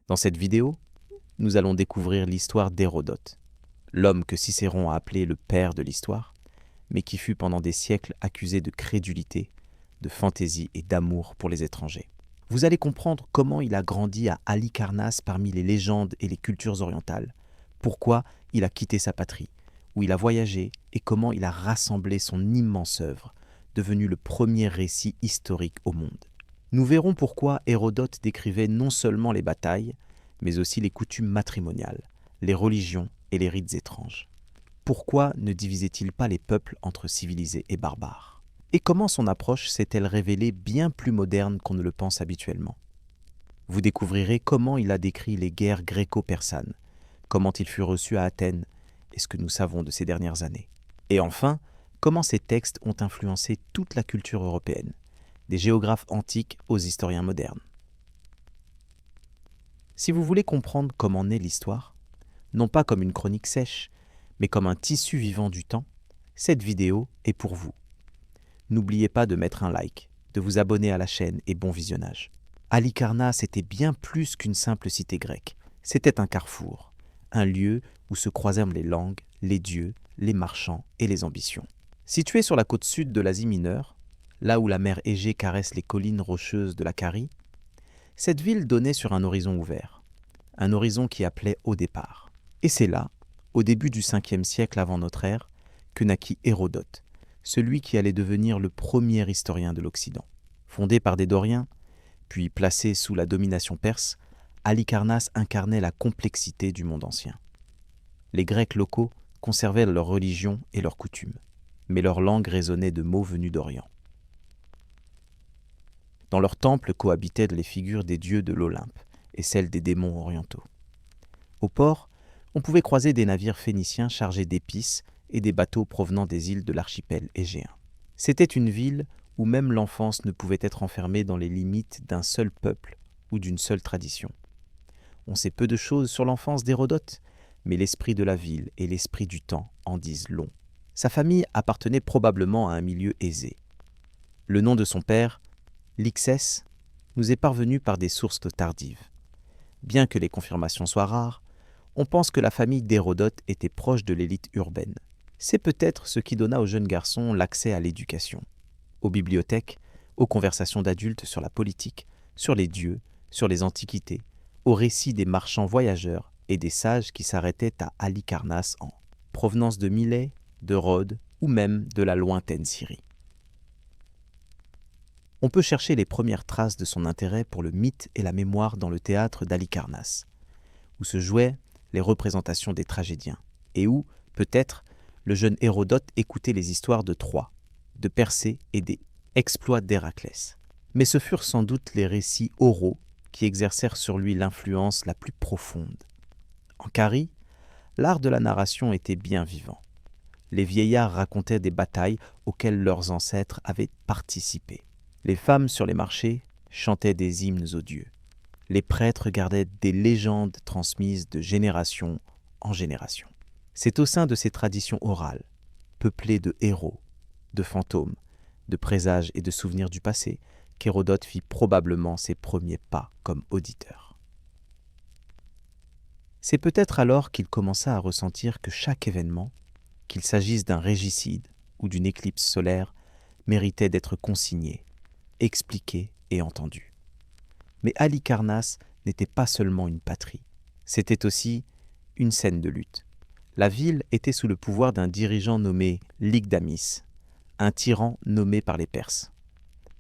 Dans cette vidéo, nous allons découvrir l'histoire d'Hérodote, l'homme que Cicéron a appelé le père de l'histoire, mais qui fut pendant des siècles accusé de crédulité, de fantaisie et d'amour pour les étrangers. Vous allez comprendre comment il a grandi à Halicarnasse parmi les légendes et les cultures orientales, pourquoi il a quitté sa patrie, où il a voyagé et comment il a rassemblé son immense œuvre, devenue le premier récit historique au monde. Nous verrons pourquoi Hérodote décrivait non seulement les batailles, mais aussi les coutumes matrimoniales, les religions et les rites étranges. Pourquoi ne divisait-il pas les peuples entre civilisés et barbares? Et comment son approche s'est-elle révélée bien plus moderne qu'on ne le pense habituellement? Vous découvrirez comment il a décrit les guerres gréco-persanes, comment il fut reçu à Athènes et ce que nous savons de ces dernières années. Et enfin, comment ces textes ont influencé toute la culture européenne, des géographes antiques aux historiens modernes. Si vous voulez comprendre comment naît l'histoire, non pas comme une chronique sèche, mais comme un tissu vivant du temps, cette vidéo est pour vous. N'oubliez pas de mettre un like, de vous abonner à la chaîne et bon visionnage. Halicarnasse était bien plus qu'une simple cité grecque. C'était un carrefour, un lieu où se croisèrent les langues, les dieux, les marchands et les ambitions. Située sur la côte sud de l'Asie mineure, là où la mer Égée caresse les collines rocheuses de la Carie, cette ville donnait sur un horizon ouvert, un horizon qui appelait au départ. Et c'est là, au début du 5e siècle avant notre ère, que naquit Hérodote, celui qui allait devenir le premier historien de l'Occident. Fondé par des Doriens, puis placé sous la domination perse, Halicarnasse incarnait la complexité du monde ancien. Les Grecs locaux conservaient leur religion et leurs coutumes, mais leur langue résonnait de mots venus d'Orient. Dans leurs temples cohabitaient les figures des dieux de l'Olympe et celles des démons orientaux. Au port, on pouvait croiser des navires phéniciens chargés d'épices et des bateaux provenant des îles de l'archipel égéen. C'était une ville où même l'enfance ne pouvait être enfermée dans les limites d'un seul peuple ou d'une seule tradition. On sait peu de choses sur l'enfance d'Hérodote, mais l'esprit de la ville et l'esprit du temps en disent long. Sa famille appartenait probablement à un milieu aisé. Le nom de son père, Lixès, nous est parvenu par des sources tardives. Bien que les confirmations soient rares, on pense que la famille d'Hérodote était proche de l'élite urbaine. C'est peut-être ce qui donna au jeune garçon l'accès à l'éducation, aux bibliothèques, aux conversations d'adultes sur la politique, sur les dieux, sur les antiquités, aux récits des marchands voyageurs et des sages qui s'arrêtaient à Halicarnasse en provenance de Milet, de Rhodes ou même de la lointaine Syrie. On peut chercher les premières traces de son intérêt pour le mythe et la mémoire dans le théâtre d'Halicarnasse, où se jouaient les représentations des tragédiens, et où, peut-être, le jeune Hérodote écoutait les histoires de Troie, de Persée et des exploits d'Héraclès. Mais ce furent sans doute les récits oraux qui exercèrent sur lui l'influence la plus profonde. En Carie, l'art de la narration était bien vivant. Les vieillards racontaient des batailles auxquelles leurs ancêtres avaient participé. Les femmes sur les marchés chantaient des hymnes aux dieux. Les prêtres gardaient des légendes transmises de génération en génération. C'est au sein de ces traditions orales, peuplées de héros, de fantômes, de présages et de souvenirs du passé, qu'Hérodote fit probablement ses premiers pas comme auditeur. C'est peut-être alors qu'il commença à ressentir que chaque événement, qu'il s'agisse d'un régicide ou d'une éclipse solaire, méritait d'être consigné, expliqué et entendu. Mais Halicarnasse n'était pas seulement une patrie, c'était aussi une scène de lutte. La ville était sous le pouvoir d'un dirigeant nommé Lygdamis, un tyran nommé par les Perses.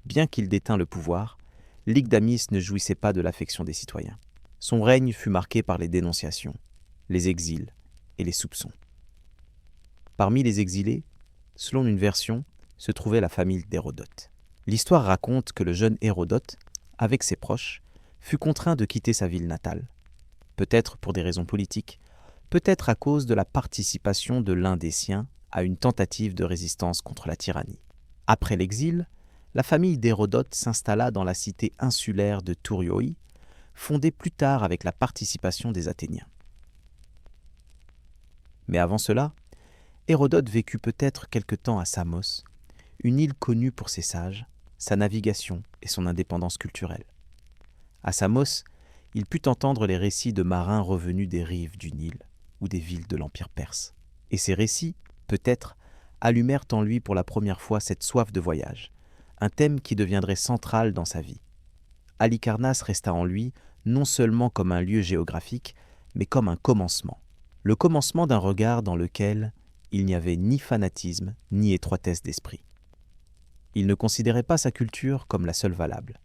Bien qu'il détint le pouvoir, Lygdamis ne jouissait pas de l'affection des citoyens. Son règne fut marqué par les dénonciations, les exils et les soupçons. Parmi les exilés, selon une version, se trouvait la famille d'Hérodote. L'histoire raconte que le jeune Hérodote, avec ses proches, fut contraint de quitter sa ville natale, peut-être pour des raisons politiques, peut-être à cause de la participation de l'un des siens à une tentative de résistance contre la tyrannie. Après l'exil, la famille d'Hérodote s'installa dans la cité insulaire de Tourioi, fondée plus tard avec la participation des Athéniens. Mais avant cela, Hérodote vécut peut-être quelque temps à Samos, une île connue pour ses sages, sa navigation et son indépendance culturelle. À Samos, il put entendre les récits de marins revenus des rives du Nil ou des villes de l'Empire perse. Et ces récits, peut-être, allumèrent en lui pour la première fois cette soif de voyage, un thème qui deviendrait central dans sa vie. Halicarnasse resta en lui non seulement comme un lieu géographique, mais comme un commencement. Le commencement d'un regard dans lequel il n'y avait ni fanatisme, ni étroitesse d'esprit. Il ne considérait pas sa culture comme la seule valable,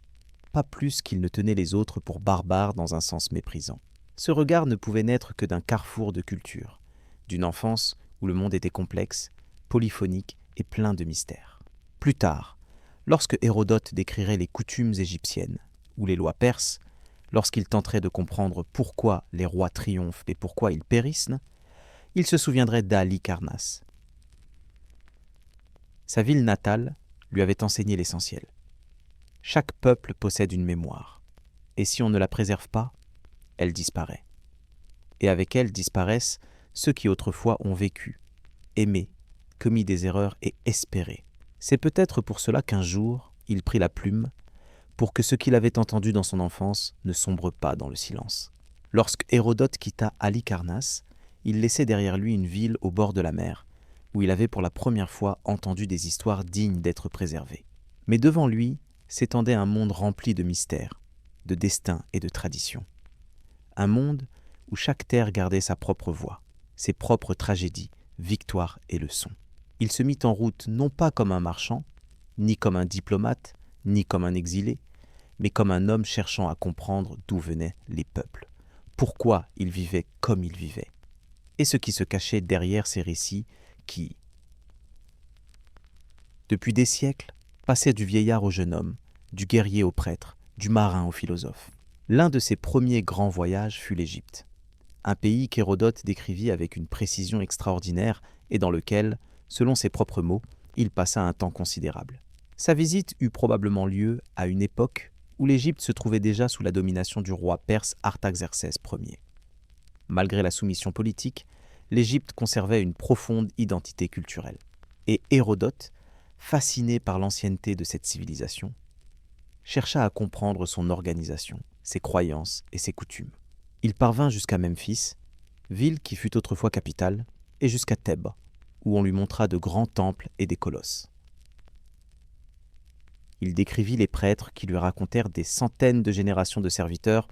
pas plus qu'il ne tenait les autres pour barbares dans un sens méprisant. Ce regard ne pouvait naître que d'un carrefour de culture, d'une enfance où le monde était complexe, polyphonique et plein de mystères. Plus tard, lorsque Hérodote décrirait les coutumes égyptiennes ou les lois perses, lorsqu'il tenterait de comprendre pourquoi les rois triomphent et pourquoi ils périssent, il se souviendrait d'Halicarnasse. Sa ville natale lui avait enseigné l'essentiel. Chaque peuple possède une mémoire, et si on ne la préserve pas, elle disparaît. Et avec elle disparaissent ceux qui autrefois ont vécu, aimé, commis des erreurs et espéré. C'est peut-être pour cela qu'un jour, il prit la plume, pour que ce qu'il avait entendu dans son enfance ne sombre pas dans le silence. Lorsque Hérodote quitta Halicarnasse, il laissait derrière lui une ville au bord de la mer, où il avait pour la première fois entendu des histoires dignes d'être préservées. Mais devant lui s'étendait un monde rempli de mystères, de destins et de traditions. Un monde où chaque terre gardait sa propre voix, ses propres tragédies, victoires et leçons. Il se mit en route non pas comme un marchand, ni comme un diplomate, ni comme un exilé, mais comme un homme cherchant à comprendre d'où venaient les peuples, pourquoi ils vivaient comme ils vivaient, et ce qui se cachait derrière ces récits qui, depuis des siècles, passaient du vieillard au jeune homme, du guerrier au prêtre, du marin au philosophe. L'un de ses premiers grands voyages fut l'Égypte, un pays qu'Hérodote décrivit avec une précision extraordinaire et dans lequel, selon ses propres mots, il passa un temps considérable. Sa visite eut probablement lieu à une époque où l'Égypte se trouvait déjà sous la domination du roi perse Artaxercès Ier. Malgré la soumission politique, l'Égypte conservait une profonde identité culturelle. Et Hérodote, fasciné par l'ancienneté de cette civilisation, chercha à comprendre son organisation, ses croyances et ses coutumes. Il parvint jusqu'à Memphis, ville qui fut autrefois capitale, et jusqu'à Thèbes, où on lui montra de grands temples et des colosses. Il décrivit les prêtres qui lui racontèrent des centaines de générations de serviteurs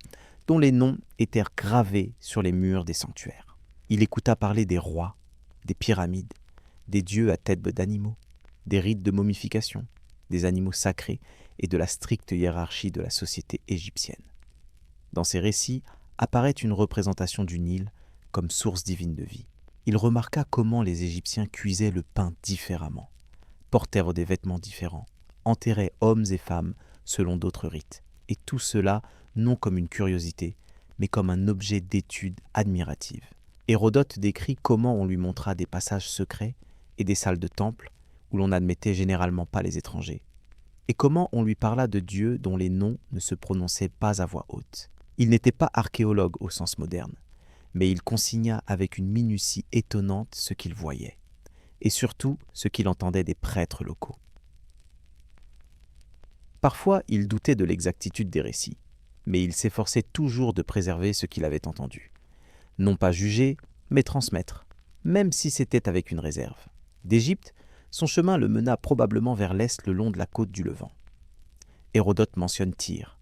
dont les noms étaient gravés sur les murs des sanctuaires. Il écouta parler des rois, des pyramides, des dieux à tête d'animaux, des rites de momification, des animaux sacrés et de la stricte hiérarchie de la société égyptienne. Dans ces récits apparaît une représentation du Nil comme source divine de vie. Il remarqua comment les Égyptiens cuisaient le pain différemment, portèrent des vêtements différents, enterraient hommes et femmes selon d'autres rites, et tout cela non comme une curiosité, mais comme un objet d'étude admirative. Hérodote décrit comment on lui montra des passages secrets et des salles de temple où l'on n'admettait généralement pas les étrangers, et comment on lui parla de dieux dont les noms ne se prononçaient pas à voix haute. Il n'était pas archéologue au sens moderne, mais il consigna avec une minutie étonnante ce qu'il voyait, et surtout ce qu'il entendait des prêtres locaux. Parfois, il doutait de l'exactitude des récits, mais il s'efforçait toujours de préserver ce qu'il avait entendu. Non pas juger, mais transmettre, même si c'était avec une réserve. D'Égypte, son chemin le mena probablement vers l'est le long de la côte du Levant. Hérodote mentionne Tyr,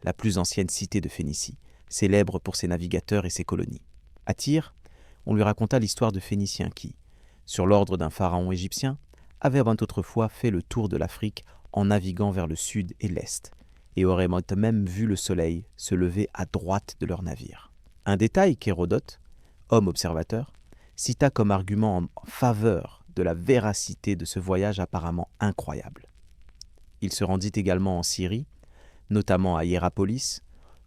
la plus ancienne cité de Phénicie, célèbre pour ses navigateurs et ses colonies. À Tyr, on lui raconta l'histoire de Phéniciens qui, sur l'ordre d'un pharaon égyptien, avaient autrefois fait le tour de l'Afrique en naviguant vers le sud et l'est, et auraient même vu le soleil se lever à droite de leur navire. Un détail qu'Hérodote, homme observateur, cita comme argument en faveur de la véracité de ce voyage apparemment incroyable. Il se rendit également en Syrie, notamment à Hiérapolis,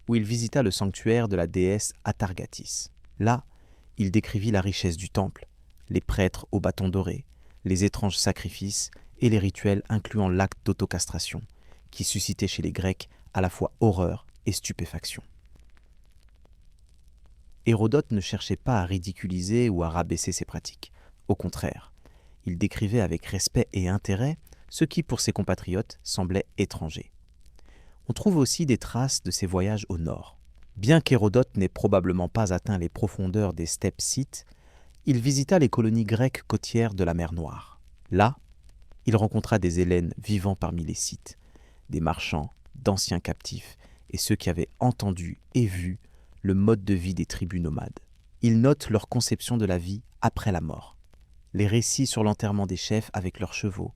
où il visita le sanctuaire de la déesse Atargatis. Là, il décrivit la richesse du temple, les prêtres aux bâtons dorés, les étranges sacrifices et les rituels incluant l'acte d'autocastration, qui suscitait chez les Grecs à la fois horreur et stupéfaction. Hérodote ne cherchait pas à ridiculiser ou à rabaisser ces pratiques. Au contraire, il décrivait avec respect et intérêt ce qui, pour ses compatriotes, semblait étranger. On trouve aussi des traces de ses voyages au nord, Bien qu'Hérodote n'ait probablement pas atteint les profondeurs des steppes scythes, il visita les colonies grecques côtières de la mer Noire. Là, il rencontra des Hellènes vivant parmi les Scythes, des marchands, d'anciens captifs et ceux qui avaient entendu et vu le mode de vie des tribus nomades. Il note leur conception de la vie après la mort, les récits sur l'enterrement des chefs avec leurs chevaux,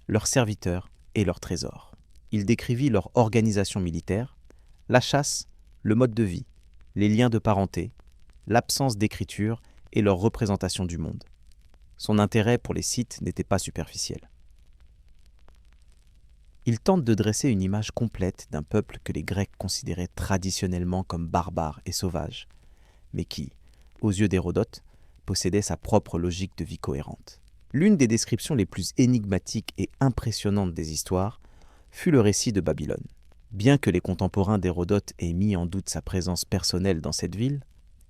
leurs serviteurs et leurs trésors. Il décrivit leur organisation militaire, la chasse, le mode de vie, les liens de parenté, l'absence d'écriture et leur représentation du monde. Son intérêt pour les Scythes n'était pas superficiel. Il tente de dresser une image complète d'un peuple que les Grecs considéraient traditionnellement comme barbare et sauvage, mais qui, aux yeux d'Hérodote, possédait sa propre logique de vie cohérente. L'une des descriptions les plus énigmatiques et impressionnantes des histoires fut le récit de Babylone. Bien que les contemporains d'Hérodote aient mis en doute sa présence personnelle dans cette ville,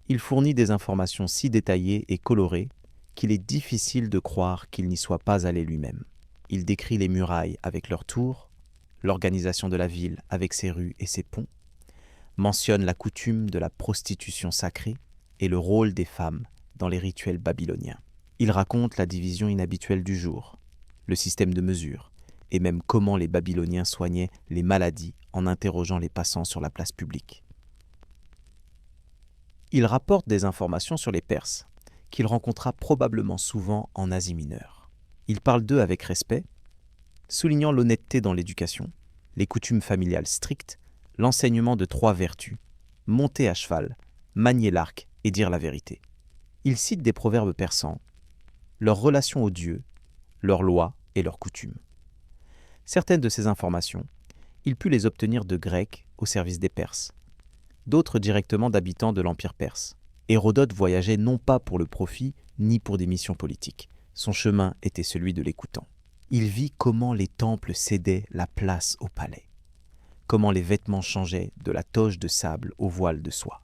il fournit des informations si détaillées et colorées qu'il est difficile de croire qu'il n'y soit pas allé lui-même. Il décrit les murailles avec leurs tours, l'organisation de la ville avec ses rues et ses ponts, mentionne la coutume de la prostitution sacrée et le rôle des femmes dans les rituels babyloniens. Il raconte la division inhabituelle du jour, le système de mesure, et même comment les Babyloniens soignaient les maladies en interrogeant les passants sur la place publique. Il rapporte des informations sur les Perses, qu'il rencontra probablement souvent en Asie mineure. Il parle d'eux avec respect, soulignant l'honnêteté dans l'éducation, les coutumes familiales strictes, l'enseignement de 3 vertus, monter à cheval, manier l'arc et dire la vérité. Il cite des proverbes persans, leurs relations aux dieux, leurs lois et leurs coutumes. Certaines de ces informations, il put les obtenir de Grecs au service des Perses, d'autres directement d'habitants de l'Empire perse. Hérodote voyageait non pas pour le profit ni pour des missions politiques. Son chemin était celui de l'écoutant. Il vit comment les temples cédaient la place au palais, comment les vêtements changeaient de la toge de sable au voile de soie,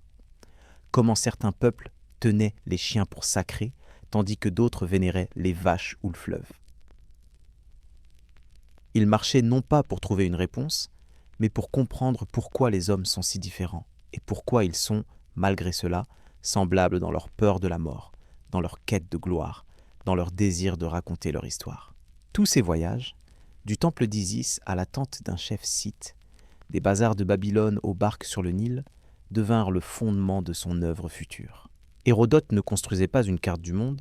comment certains peuples tenaient les chiens pour sacrés, tandis que d'autres vénéraient les vaches ou le fleuve. Il marchait non pas pour trouver une réponse, mais pour comprendre pourquoi les hommes sont si différents et pourquoi ils sont, malgré cela, semblables dans leur peur de la mort, dans leur quête de gloire, dans leur désir de raconter leur histoire. Tous ces voyages, du temple d'Isis à la tente d'un chef scythe, des bazars de Babylone aux barques sur le Nil, devinrent le fondement de son œuvre future. Hérodote ne construisait pas une carte du monde,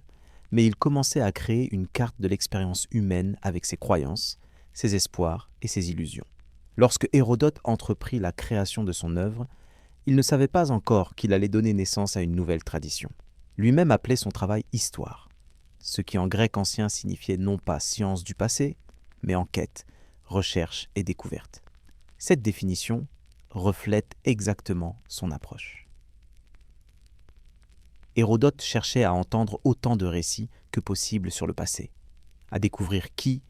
mais il commençait à créer une carte de l'expérience humaine avec ses croyances, ses espoirs et ses illusions. Lorsque Hérodote entreprit la création de son œuvre, il ne savait pas encore qu'il allait donner naissance à une nouvelle tradition. Lui-même appelait son travail « histoire », ce qui en grec ancien signifiait non pas science du passé, mais enquête, recherche et découverte. Cette définition reflète exactement son approche. Hérodote cherchait à entendre autant de récits que possible sur le passé, à découvrir qui,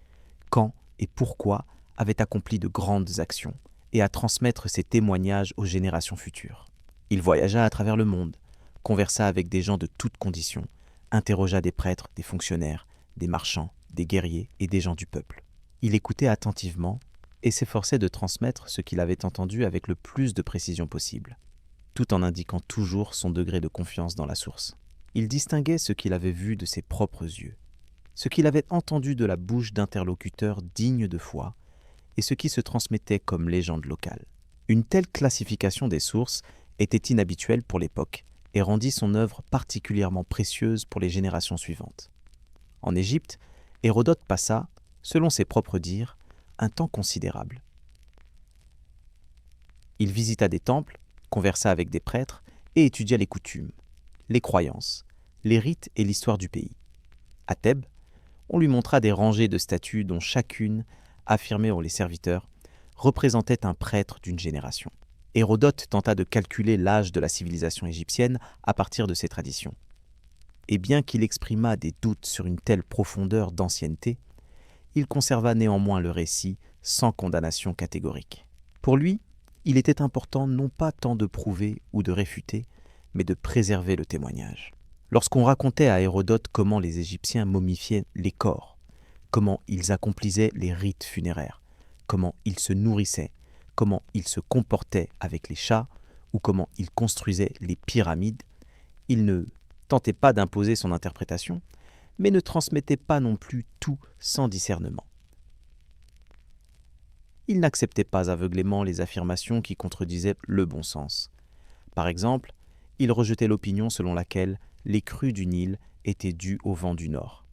quand et pourquoi avait accompli de grandes actions et à transmettre ses témoignages aux générations futures. Il voyagea à travers le monde, conversa avec des gens de toutes conditions, interrogea des prêtres, des fonctionnaires, des marchands, des guerriers et des gens du peuple. Il écoutait attentivement et s'efforçait de transmettre ce qu'il avait entendu avec le plus de précision possible, tout en indiquant toujours son degré de confiance dans la source. Il distinguait ce qu'il avait vu de ses propres yeux, ce qu'il avait entendu de la bouche d'interlocuteurs dignes de foi, et ce qui se transmettait comme légende locale. Une telle classification des sources était inhabituelle pour l'époque et rendit son œuvre particulièrement précieuse pour les générations suivantes. En Égypte, Hérodote passa, selon ses propres dires, un temps considérable. Il visita des temples, conversa avec des prêtres et étudia les coutumes, les croyances, les rites et l'histoire du pays. À Thèbes, on lui montra des rangées de statues dont chacune, affirmée aux les serviteurs, représentait un prêtre d'une génération. Hérodote tenta de calculer l'âge de la civilisation égyptienne à partir de ces traditions. Et bien qu'il exprimât des doutes sur une telle profondeur d'ancienneté, il conserva néanmoins le récit sans condamnation catégorique. Pour lui, il était important non pas tant de prouver ou de réfuter, mais de préserver le témoignage. Lorsqu'on racontait à Hérodote comment les Égyptiens momifiaient les corps, comment ils accomplissaient les rites funéraires, comment ils se nourrissaient, comment ils se comportaient avec les chats ou comment il construisait les pyramides, il ne tentait pas d'imposer son interprétation, mais ne transmettait pas non plus tout sans discernement. Il n'acceptait pas aveuglément les affirmations qui contredisaient le bon sens. Par exemple, il rejetait l'opinion selon laquelle les crues du Nil étaient dues au vent du nord,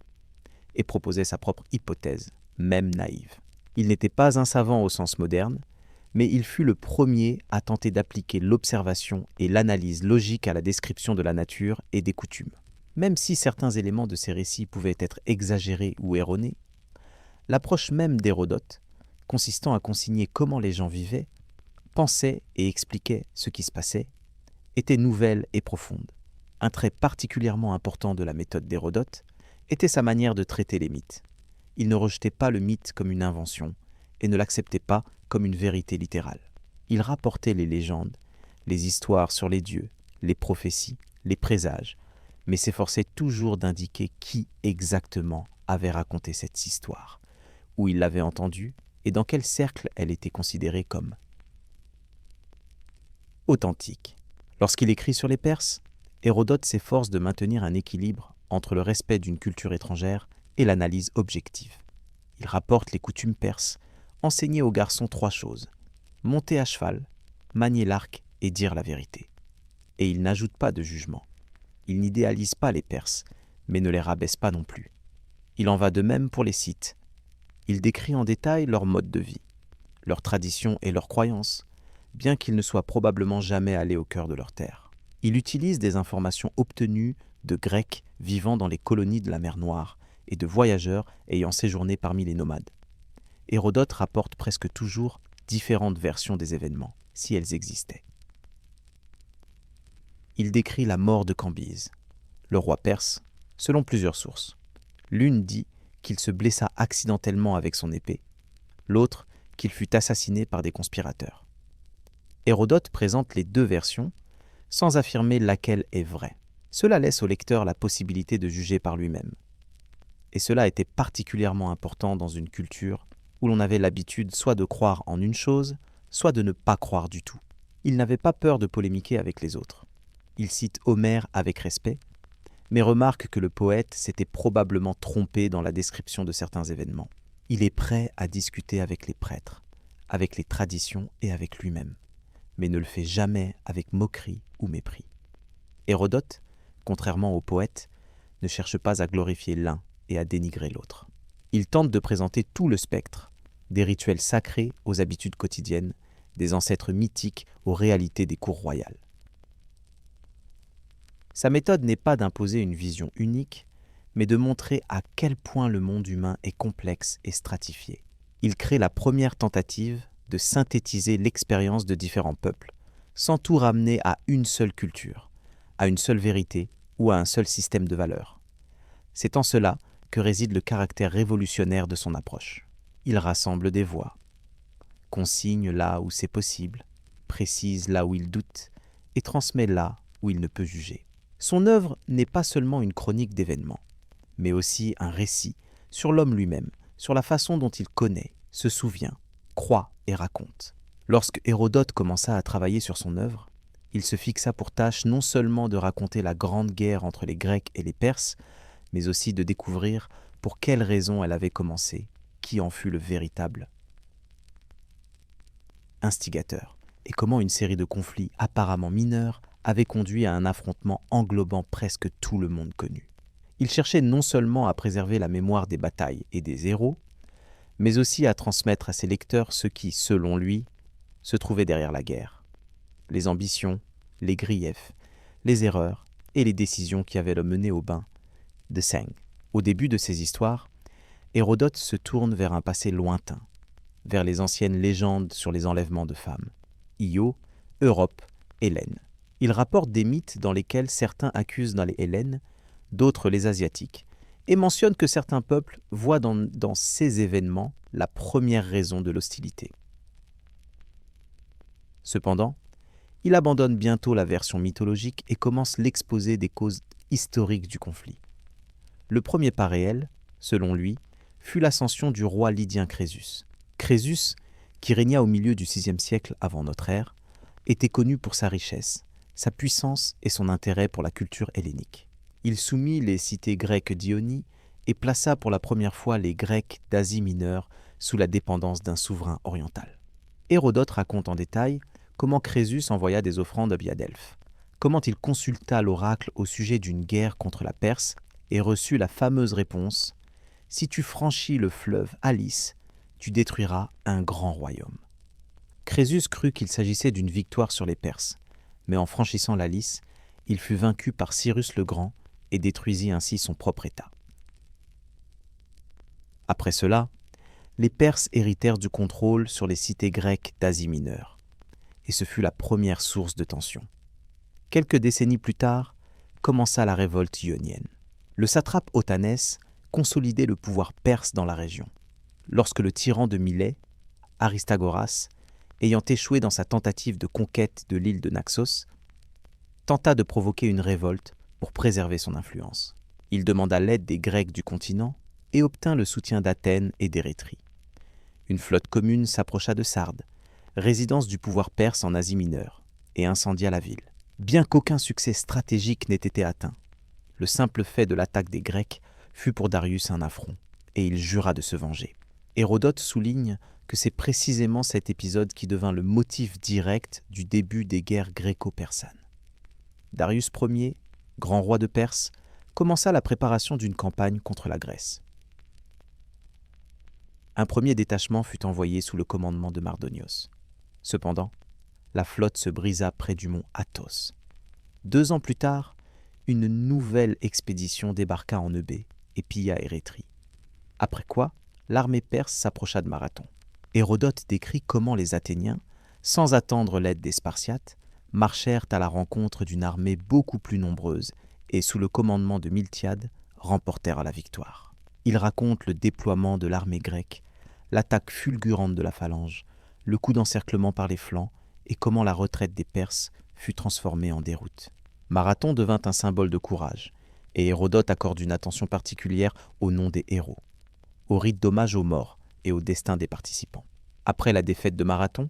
et proposait sa propre hypothèse, même naïve. Il n'était pas un savant au sens moderne, mais il fut le premier à tenter d'appliquer l'observation et l'analyse logique à la description de la nature et des coutumes. Même si certains éléments de ces récits pouvaient être exagérés ou erronés, l'approche même d'Hérodote, consistant à consigner comment les gens vivaient, pensaient et expliquaient ce qui se passait, était nouvelle et profonde. Un trait particulièrement important de la méthode d'Hérodote était sa manière de traiter les mythes. Il ne rejetait pas le mythe comme une invention et ne l'acceptait pas comme une vérité littérale. Il rapportait les légendes, les histoires sur les dieux, les prophéties, les présages, mais s'efforçait toujours d'indiquer qui exactement avait raconté cette histoire, où il l'avait entendue et dans quel cercle elle était considérée comme authentique. Lorsqu'il écrit sur les Perses, Hérodote s'efforce de maintenir un équilibre entre le respect d'une culture étrangère et l'analyse objective. Il rapporte les coutumes perses, enseigner aux garçons 3 choses: monter à cheval, manier l'arc et dire la vérité. Et il n'ajoute pas de jugement. Il n'idéalise pas les Perses, mais ne les rabaisse pas non plus. Il en va de même pour les Scythes. Il décrit en détail leur mode de vie, leurs traditions et leurs croyances, bien qu'il ne soit probablement jamais allé au cœur de leur terre. Il utilise des informations obtenues de Grecs vivant dans les colonies de la mer Noire et de voyageurs ayant séjourné parmi les nomades. Hérodote rapporte presque toujours différentes versions des événements, si elles existaient. Il décrit la mort de Cambyse, le roi perse, selon plusieurs sources. L'une dit qu'il se blessa accidentellement avec son épée, l'autre qu'il fut assassiné par des conspirateurs. Hérodote présente les 2 versions, sans affirmer laquelle est vraie. Cela laisse au lecteur la possibilité de juger par lui-même. Et cela était particulièrement important dans une culture où l'on avait l'habitude soit de croire en une chose, soit de ne pas croire du tout. Il n'avait pas peur de polémiquer avec les autres. Il cite Homère avec respect, mais remarque que le poète s'était probablement trompé dans la description de certains événements. Il est prêt à discuter avec les prêtres, avec les traditions et avec lui-même, mais ne le fait jamais avec moquerie ou mépris. Hérodote, contrairement aux poètes, ne cherche pas à glorifier l'un et à dénigrer l'autre. Il tente de présenter tout le spectre, des rituels sacrés aux habitudes quotidiennes, des ancêtres mythiques aux réalités des cours royales. Sa méthode n'est pas d'imposer une vision unique, mais de montrer à quel point le monde humain est complexe et stratifié. Il crée la première tentative de synthétiser l'expérience de différents peuples, sans tout ramener à une seule culture, à une seule vérité ou à un seul système de valeurs. C'est en cela que réside le caractère révolutionnaire de son approche. Il rassemble des voix, consigne là où c'est possible, précise là où il doute et transmet là où il ne peut juger. Son œuvre n'est pas seulement une chronique d'événements, mais aussi un récit sur l'homme lui-même, sur la façon dont il connaît, se souvient, croit et raconte. Lorsque Hérodote commença à travailler sur son œuvre, il se fixa pour tâche non seulement de raconter la grande guerre entre les Grecs et les Perses, mais aussi de découvrir pour quelles raisons elle avait commencé, qui en fut le véritable instigateur, et comment une série de conflits apparemment mineurs avait conduit à un affrontement englobant presque tout le monde connu. Il cherchait non seulement à préserver la mémoire des batailles et des héros, mais aussi à transmettre à ses lecteurs ce qui, selon lui, se trouvait derrière la guerre. Les ambitions, les griefs, les erreurs et les décisions qui avaient le mené au bain de Seng. Au début de ces histoires, Hérodote se tourne vers un passé lointain, vers les anciennes légendes sur les enlèvements de femmes. Io, Europe, Hélène. Il rapporte des mythes dans lesquels certains accusent dans les Hellènes, d'autres les Asiatiques, et mentionne que certains peuples voient dans ces événements la première raison de l'hostilité. Cependant, il abandonne bientôt la version mythologique et commence l'exposé des causes historiques du conflit. Le premier pas réel, selon lui, fut l'ascension du roi lydien Crésus. Crésus, qui régna au milieu du VIe siècle avant notre ère, était connu pour sa richesse, sa puissance et son intérêt pour la culture hellénique. Il soumit les cités grecques d'Ionie et plaça pour la première fois les Grecs d'Asie mineure sous la dépendance d'un souverain oriental. Hérodote raconte en détail comment Crésus envoya des offrandes à Delphes, comment il consulta l'oracle au sujet d'une guerre contre la Perse et reçut la fameuse réponse « Si tu franchis le fleuve Alice, tu détruiras un grand royaume ». Crésus crut qu'il s'agissait d'une victoire sur les Perses, mais en franchissant la Lys, il fut vaincu par Cyrus le Grand et détruisit ainsi son propre État. Après cela, les Perses héritèrent du contrôle sur les cités grecques d'Asie mineure, et ce fut la première source de tension. Quelques décennies plus tard, commença la révolte ionienne. Le satrape Otanès consolidait le pouvoir perse dans la région, lorsque le tyran de Milet, Aristagoras, ayant échoué dans sa tentative de conquête de l'île de Naxos, tenta de provoquer une révolte pour préserver son influence. Il demanda l'aide des Grecs du continent et obtint le soutien d'Athènes et d'Érétrie. Une flotte commune s'approcha de Sardes, résidence du pouvoir perse en Asie mineure, et incendia la ville. Bien qu'aucun succès stratégique n'ait été atteint, le simple fait de l'attaque des Grecs fut pour Darius un affront, et il jura de se venger. Hérodote souligne que c'est précisément cet épisode qui devint le motif direct du début des guerres gréco-persanes. Darius Ier, grand roi de Perse, commença la préparation d'une campagne contre la Grèce. Un premier détachement fut envoyé sous le commandement de Mardonios. Cependant, la flotte se brisa près du mont Athos. 2 ans plus tard, une nouvelle expédition débarqua en Eubée et pilla Érétrie. Après quoi, l'armée perse s'approcha de Marathon. Hérodote décrit comment les Athéniens, sans attendre l'aide des Spartiates, marchèrent à la rencontre d'une armée beaucoup plus nombreuse et, sous le commandement de Miltiade, remportèrent la victoire. Il raconte le déploiement de l'armée grecque, l'attaque fulgurante de la phalange, le coup d'encerclement par les flancs et comment la retraite des Perses fut transformée en déroute. Marathon devint un symbole de courage, et Hérodote accorde une attention particulière au nom des héros, au rite d'hommage aux morts et au destin des participants. Après la défaite de Marathon,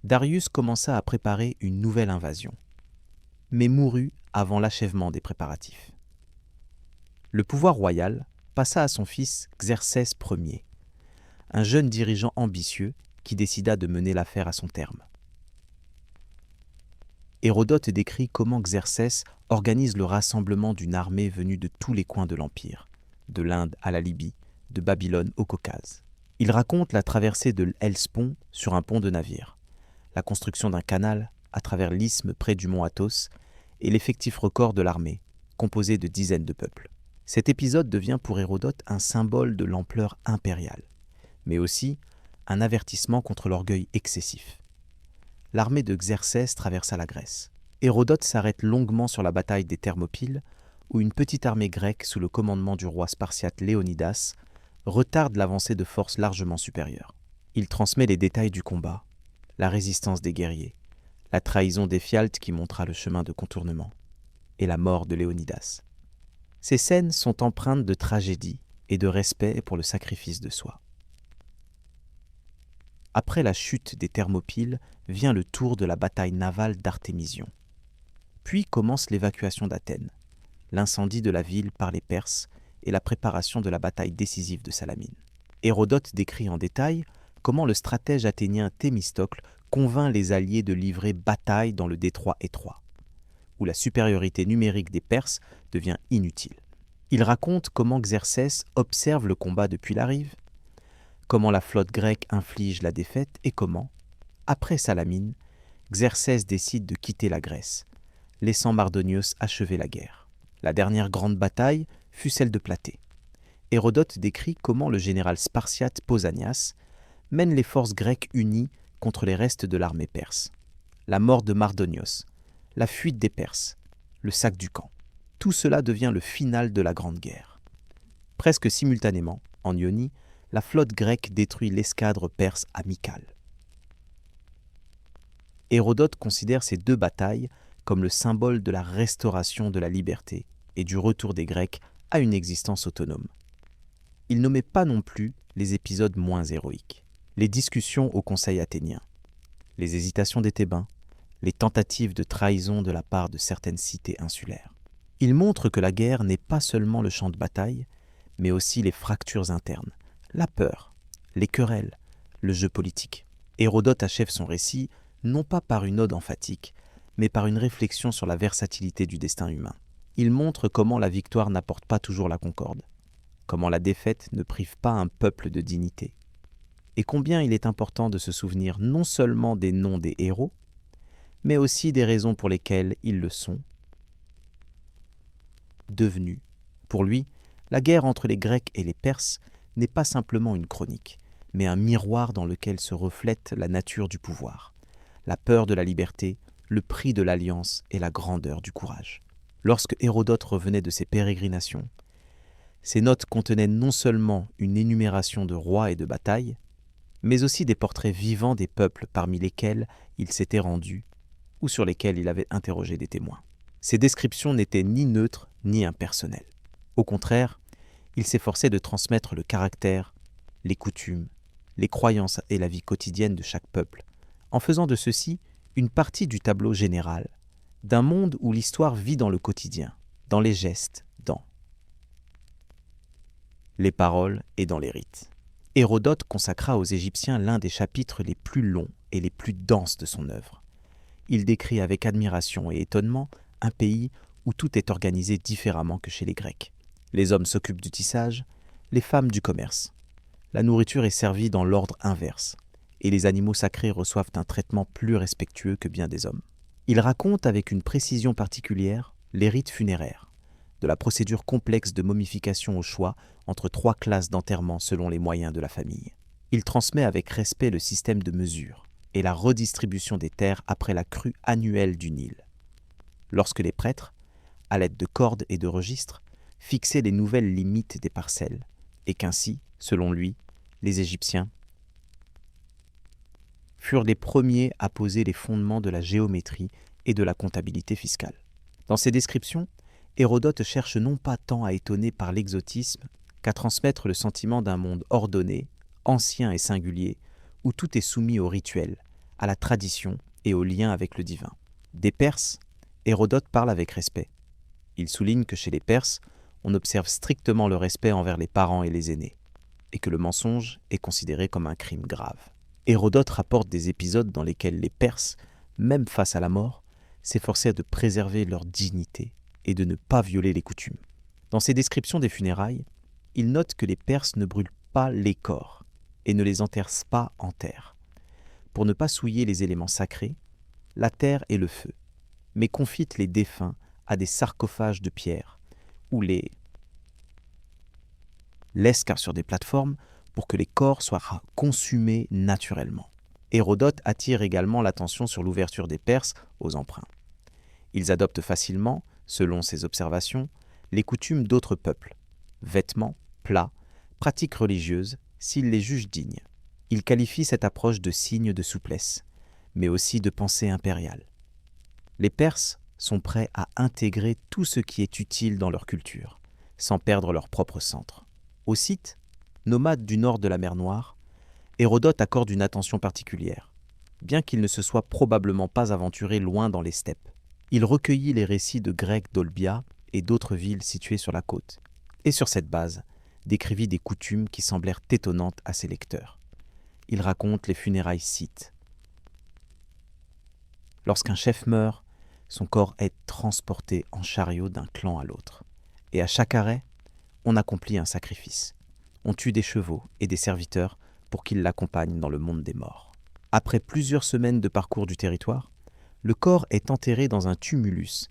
Darius commença à préparer une nouvelle invasion, mais mourut avant l'achèvement des préparatifs. Le pouvoir royal passa à son fils Xerxès Ier, un jeune dirigeant ambitieux qui décida de mener l'affaire à son terme. Hérodote décrit comment Xerxès organise le rassemblement d'une armée venue de tous les coins de l'Empire, de l'Inde à la Libye, de Babylone au Caucase. Il raconte la traversée de l'Hellespont sur un pont de navire, la construction d'un canal à travers l'isthme près du mont Athos et l'effectif record de l'armée, composé de dizaines de peuples. Cet épisode devient pour Hérodote un symbole de l'ampleur impériale, mais aussi un avertissement contre l'orgueil excessif. L'armée de Xerxès traversa la Grèce. Hérodote s'arrête longuement sur la bataille des Thermopyles, où une petite armée grecque sous le commandement du roi spartiate Léonidas retarde l'avancée de forces largement supérieures. Il transmet les détails du combat, la résistance des guerriers, la trahison d'Éphialte qui montra le chemin de contournement, et la mort de Léonidas. Ces scènes sont empreintes de tragédie et de respect pour le sacrifice de soi. Après la chute des Thermopyles vient le tour de la bataille navale d'Artémision. Puis commence l'évacuation d'Athènes, l'incendie de la ville par les Perses et la préparation de la bataille décisive de Salamine. Hérodote décrit en détail comment le stratège athénien Thémistocle convainc les alliés de livrer bataille dans le détroit étroit, où la supériorité numérique des Perses devient inutile. Il raconte comment Xerxès observe le combat depuis la rive, comment la flotte grecque inflige la défaite et comment, après Salamine, Xerxès décide de quitter la Grèce, laissant Mardonios achever la guerre. La dernière grande bataille fut celle de Platée. Hérodote décrit comment le général spartiate Pausanias mène les forces grecques unies contre les restes de l'armée perse. La mort de Mardonios, la fuite des Perses, le sac du camp. Tout cela devient le final de la Grande Guerre. Presque simultanément, en Ionie, la flotte grecque détruit l'escadre perse à Mycale. Hérodote considère ces 2 batailles comme le symbole de la restauration de la liberté et du retour des Grecs à une existence autonome. Il n'omet pas non plus les épisodes moins héroïques, les discussions au Conseil athénien, les hésitations des Thébains, les tentatives de trahison de la part de certaines cités insulaires. Il montre que la guerre n'est pas seulement le champ de bataille, mais aussi les fractures internes, la peur, les querelles, le jeu politique. Hérodote achève son récit non pas par une ode emphatique, mais par une réflexion sur la versatilité du destin humain. Il montre comment la victoire n'apporte pas toujours la concorde, comment la défaite ne prive pas un peuple de dignité, et combien il est important de se souvenir non seulement des noms des héros, mais aussi des raisons pour lesquelles ils le sont devenus. Pour lui, la guerre entre les Grecs et les Perses n'est pas simplement une chronique, mais un miroir dans lequel se reflète la nature du pouvoir, la peur de la liberté, le prix de l'alliance et la grandeur du courage. Lorsque Hérodote revenait de ses pérégrinations, ses notes contenaient non seulement une énumération de rois et de batailles, mais aussi des portraits vivants des peuples parmi lesquels il s'était rendu ou sur lesquels il avait interrogé des témoins. Ces descriptions n'étaient ni neutres ni impersonnelles. Au contraire, il s'efforçait de transmettre le caractère, les coutumes, les croyances et la vie quotidienne de chaque peuple, en faisant de ceci une partie du tableau général, d'un monde où l'histoire vit dans le quotidien, dans les gestes, dans les paroles et dans les rites. Hérodote consacra aux Égyptiens l'un des chapitres les plus longs et les plus denses de son œuvre. Il décrit avec admiration et étonnement un pays où tout est organisé différemment que chez les Grecs. Les hommes s'occupent du tissage, les femmes du commerce. La nourriture est servie dans l'ordre inverse, et les animaux sacrés reçoivent un traitement plus respectueux que bien des hommes. Il raconte avec une précision particulière les rites funéraires, de la procédure complexe de momification au choix entre 3 classes d'enterrement selon les moyens de la famille. Il transmet avec respect le système de mesure et la redistribution des terres après la crue annuelle du Nil. Lorsque les prêtres, à l'aide de cordes et de registres, fixaient les nouvelles limites des parcelles, et qu'ainsi, selon lui, les Égyptiens furent les premiers à poser les fondements de la géométrie et de la comptabilité fiscale. Dans ses descriptions, Hérodote cherche non pas tant à étonner par l'exotisme qu'à transmettre le sentiment d'un monde ordonné, ancien et singulier, où tout est soumis au rituel, à la tradition et au lien avec le divin. Des Perses, Hérodote parle avec respect. Il souligne que chez les Perses, on observe strictement le respect envers les parents et les aînés, et que le mensonge est considéré comme un crime grave. Hérodote rapporte des épisodes dans lesquels les Perses, même face à la mort, s'efforçaient de préserver leur dignité et de ne pas violer les coutumes. Dans ses descriptions des funérailles, il note que les Perses ne brûlent pas les corps et ne les enterrent pas en terre, pour ne pas souiller les éléments sacrés, la terre et le feu, mais confitent les défunts à des sarcophages de pierre ou les laissent sur des plateformes pour que les corps soient consumés naturellement. Hérodote attire également l'attention sur l'ouverture des Perses aux emprunts. Ils adoptent facilement, selon ses observations, les coutumes d'autres peuples, vêtements, plats, pratiques religieuses, s'ils les jugent dignes. Il qualifie cette approche de signe de souplesse, mais aussi de pensée impériale. Les Perses sont prêts à intégrer tout ce qui est utile dans leur culture, sans perdre leur propre centre. Aux Scythes, nomades du nord de la mer Noire, Hérodote accorde une attention particulière, bien qu'il ne se soit probablement pas aventuré loin dans les steppes. Il recueillit les récits de Grecs d'Olbia et d'autres villes situées sur la côte, et sur cette base, décrivit des coutumes qui semblèrent étonnantes à ses lecteurs. Il raconte les funérailles scythes. Lorsqu'un chef meurt, son corps est transporté en chariot d'un clan à l'autre. Et à chaque arrêt, on accomplit un sacrifice. On tue des chevaux et des serviteurs pour qu'ils l'accompagnent dans le monde des morts. Après plusieurs semaines de parcours du territoire, le corps est enterré dans un tumulus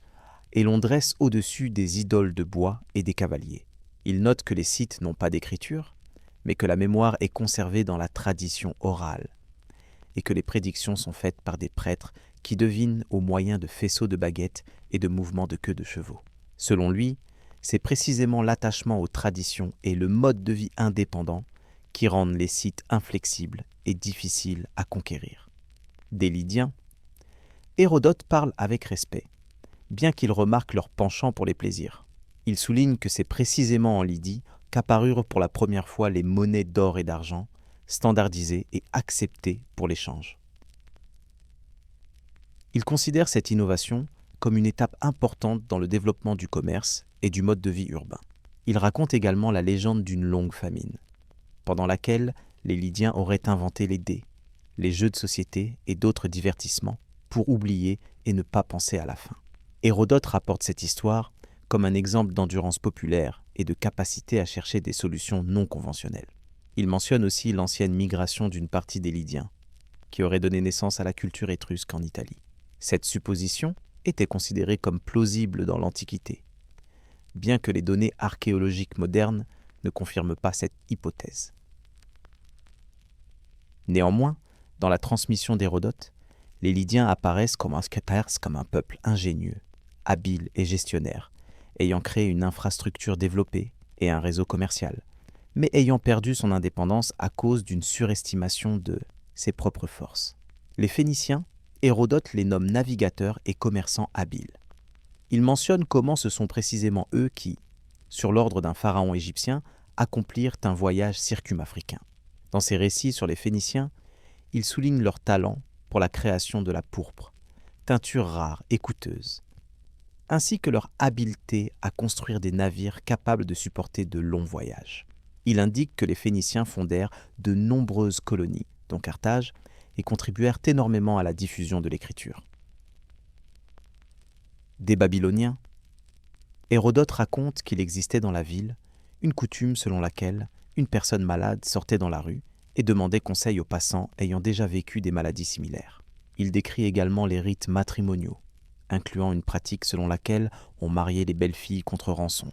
et l'on dresse au-dessus des idoles de bois et des cavaliers. Il note que les Scythes n'ont pas d'écriture, mais que la mémoire est conservée dans la tradition orale et que les prédictions sont faites par des prêtres qui devinent au moyen de faisceaux de baguettes et de mouvements de queue de chevaux. Selon lui, c'est précisément l'attachement aux traditions et le mode de vie indépendant qui rendent les Scythes inflexibles et difficiles à conquérir. Des Lydiens, Hérodote parle avec respect, bien qu'il remarque leur penchant pour les plaisirs. Il souligne que c'est précisément en Lydie qu'apparurent pour la première fois les monnaies d'or et d'argent, standardisées et acceptées pour l'échange. Il considère cette innovation comme une étape importante dans le développement du commerce et du mode de vie urbain. Il raconte également la légende d'une longue famine, pendant laquelle les Lydiens auraient inventé les dés, les jeux de société et d'autres divertissements pour oublier et ne pas penser à la faim. Hérodote rapporte cette histoire comme un exemple d'endurance populaire et de capacité à chercher des solutions non conventionnelles. Il mentionne aussi l'ancienne migration d'une partie des Lydiens, qui aurait donné naissance à la culture étrusque en Italie. Cette supposition était considérée comme plausible dans l'Antiquité, bien que les données archéologiques modernes ne confirment pas cette hypothèse. Néanmoins, dans la transmission d'Hérodote, les Lydiens apparaissent comme un peuple ingénieux, habile et gestionnaire, ayant créé une infrastructure développée et un réseau commercial, mais ayant perdu son indépendance à cause d'une surestimation de ses propres forces. Les Phéniciens, Hérodote les nomme navigateurs et commerçants habiles. Il mentionne comment ce sont précisément eux qui, sur l'ordre d'un pharaon égyptien, accomplirent un voyage circumafricain. Dans ses récits sur les Phéniciens, il souligne leur talent pour la création de la pourpre, teinture rare et coûteuse, ainsi que leur habileté à construire des navires capables de supporter de longs voyages. Il indique que les Phéniciens fondèrent de nombreuses colonies, dont Carthage, et contribuèrent énormément à la diffusion de l'écriture. Des Babyloniens, Hérodote raconte qu'il existait dans la ville une coutume selon laquelle une personne malade sortait dans la rue et demandait conseil aux passants ayant déjà vécu des maladies similaires. Il décrit également les rites matrimoniaux, incluant une pratique selon laquelle on mariait les belles filles contre rançon,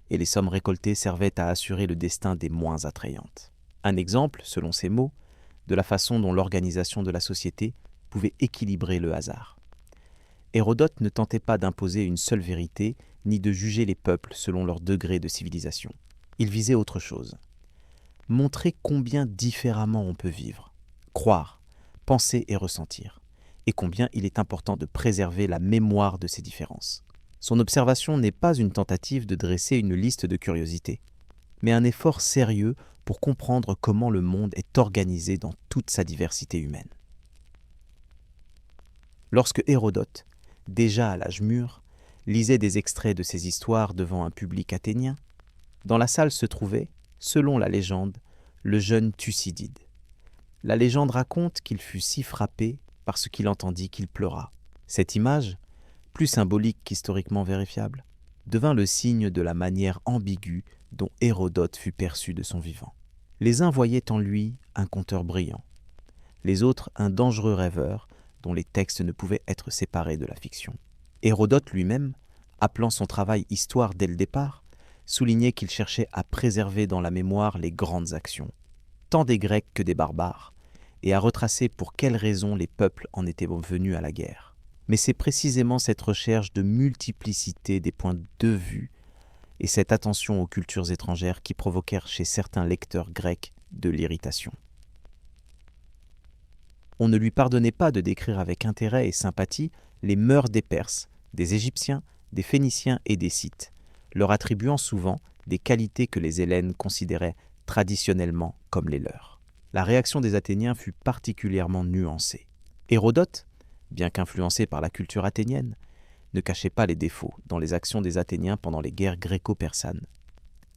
et les sommes récoltées servaient à assurer le destin des moins attrayantes. Un exemple, selon ces mots, de la façon dont l'organisation de la société pouvait équilibrer le hasard. Hérodote ne tentait pas d'imposer une seule vérité, ni de juger les peuples selon leur degré de civilisation. Il visait autre chose. Montrer combien différemment on peut vivre, croire, penser et ressentir, et combien il est important de préserver la mémoire de ces différences. Son observation n'est pas une tentative de dresser une liste de curiosités, mais un effort sérieux pour comprendre comment le monde est organisé dans toute sa diversité humaine. Lorsque Hérodote, déjà à l'âge mûr, lisait des extraits de ses histoires devant un public athénien, dans la salle se trouvait, selon la légende, le jeune Thucydide. La légende raconte qu'il fut si frappé par ce qu'il entendit qu'il pleura. Cette image, plus symbolique qu'historiquement vérifiable, devint le signe de la manière ambiguë dont Hérodote fut perçu de son vivant. Les uns voyaient en lui un conteur brillant, les autres un dangereux rêveur dont les textes ne pouvaient être séparés de la fiction. Hérodote lui-même, appelant son travail histoire dès le départ, soulignait qu'il cherchait à préserver dans la mémoire les grandes actions, tant des Grecs que des barbares, et à retracer pour quelles raisons les peuples en étaient venus à la guerre. Mais c'est précisément cette recherche de multiplicité des points de vue et cette attention aux cultures étrangères qui provoquèrent chez certains lecteurs grecs de l'irritation. On ne lui pardonnait pas de décrire avec intérêt et sympathie les mœurs des Perses, des Égyptiens, des Phéniciens et des Scythes, leur attribuant souvent des qualités que les Hellènes considéraient traditionnellement comme les leurs. La réaction des Athéniens fut particulièrement nuancée. Hérodote, bien qu'influencé par la culture athénienne, ne cachait pas les défauts dans les actions des Athéniens pendant les guerres gréco-persanes,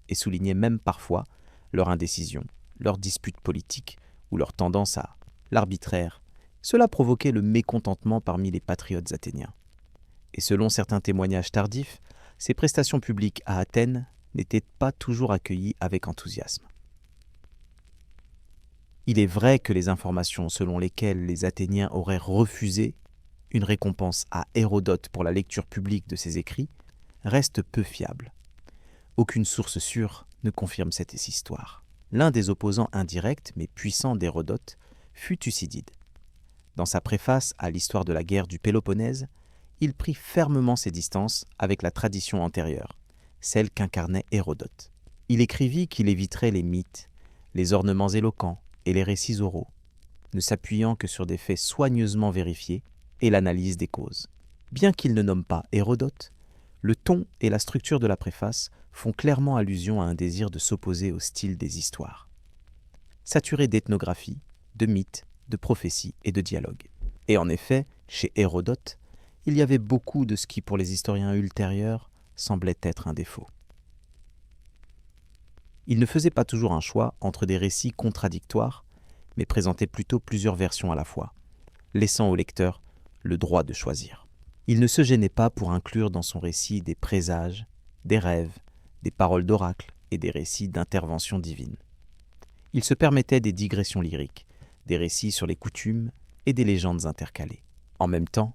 et soulignait même parfois leur indécision, leurs disputes politiques ou leur tendance à l'arbitraire. Cela provoquait le mécontentement parmi les patriotes athéniens. Et selon certains témoignages tardifs, ces prestations publiques à Athènes n'étaient pas toujours accueillies avec enthousiasme. Il est vrai que les informations selon lesquelles les Athéniens auraient refusé une récompense à Hérodote pour la lecture publique de ses écrits restent peu fiables. Aucune source sûre ne confirme cette histoire. L'un des opposants indirects mais puissants d'Hérodote fut Thucydide. Dans sa préface à l'histoire de la guerre du Péloponnèse, il prit fermement ses distances avec la tradition antérieure, celle qu'incarnait Hérodote. Il écrivit qu'il éviterait les mythes, les ornements éloquents et les récits oraux, ne s'appuyant que sur des faits soigneusement vérifiés et l'analyse des causes. Bien qu'il ne nomme pas Hérodote, le ton et la structure de la préface font clairement allusion à un désir de s'opposer au style des histoires, saturé d'ethnographie, de mythes, de prophéties et de dialogues. Et en effet, chez Hérodote, il y avait beaucoup de ce qui, pour les historiens ultérieurs, semblait être un défaut. Il ne faisait pas toujours un choix entre des récits contradictoires, mais présentait plutôt plusieurs versions à la fois, laissant au lecteur le droit de choisir. Il ne se gênait pas pour inclure dans son récit des présages, des rêves, des paroles d'oracle et des récits d'intervention divine. Il se permettait des digressions lyriques, des récits sur les coutumes et des légendes intercalées. En même temps,